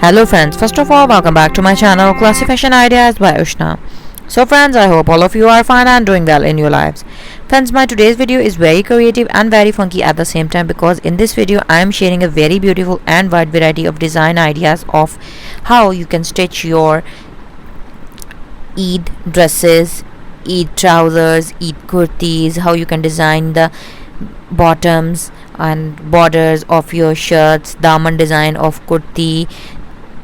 Hello friends, first of all welcome back to my channel Classy Fashion Ideas by Ushna. So friends, I hope all of you are fine and doing well in your lives. Friends, my today's video is very creative and very funky at the same time because in this video I am sharing a very beautiful and wide variety of design ideas of how you can stitch your Eid dresses, Eid trousers, Eid kurtis, how you can design the bottoms and borders of your shirts, daman design of kurti,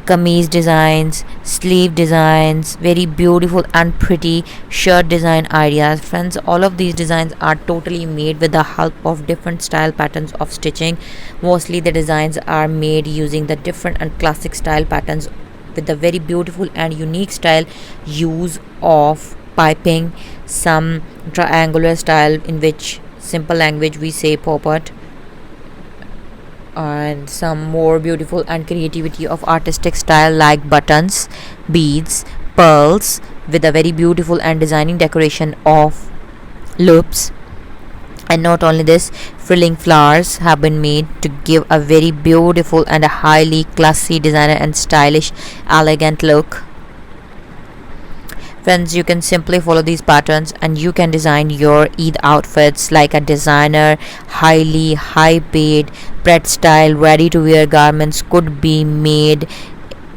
kameez designs, sleeve designs, very beautiful and pretty shirt design ideas. Friends, all of these designs are totally made with the help of different style patterns of stitching. Mostly the designs are made using the different and classic style patterns with the very beautiful and unique style use of piping, some triangular style in which simple language we say poppet, and some more beautiful and creativity of artistic style like buttons, beads, pearls with a very beautiful and designing decoration of loops. And not only this, frilling flowers have been made to give a very beautiful and a highly classy designer and stylish elegant look. Friends, you can simply follow these patterns and you can design your Eid outfits like a designer, highly high paid, bread style, ready to wear garments could be made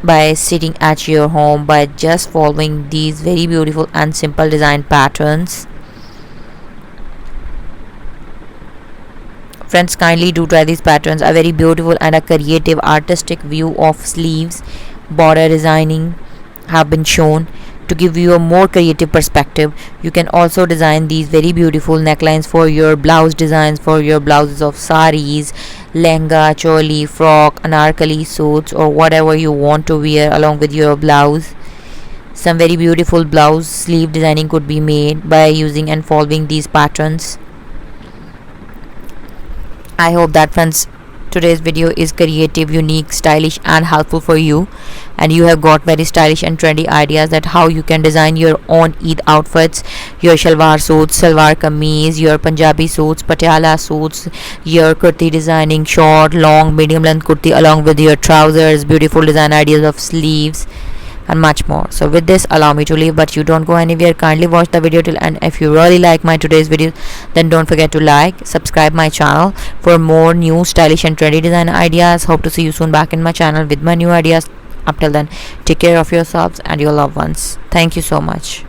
by sitting at your home by just following these very beautiful and simple design patterns. Friends, kindly do try these patterns. A very beautiful and a creative artistic view of sleeves, border designing have been shown to give you a more creative perspective. You can also design these very beautiful necklines for your blouse designs, for your blouses of saris, lehenga, choli, frock, anarkali suits, or whatever you want to wear along with your blouse. Some very beautiful blouse sleeve designing could be made by using and following these patterns. I hope that friends, today's video is creative, unique, stylish and helpful for you, and you have got very stylish and trendy ideas that how you can design your own Eid outfits, your shalwar suits, salwar kameez, your Punjabi suits, patiala suits, your kurti designing short, long, medium length kurti along with your trousers, beautiful design ideas of sleeves and much more. So with this, allow me to leave, but you don't go anywhere. Kindly watch the video till end. If you really like my today's video, then don't forget to like, subscribe my channel for more new stylish and trendy design ideas. Hope to see you soon back in my channel with my new ideas. Up till then, take care of yourselves and your loved ones. Thank you so much.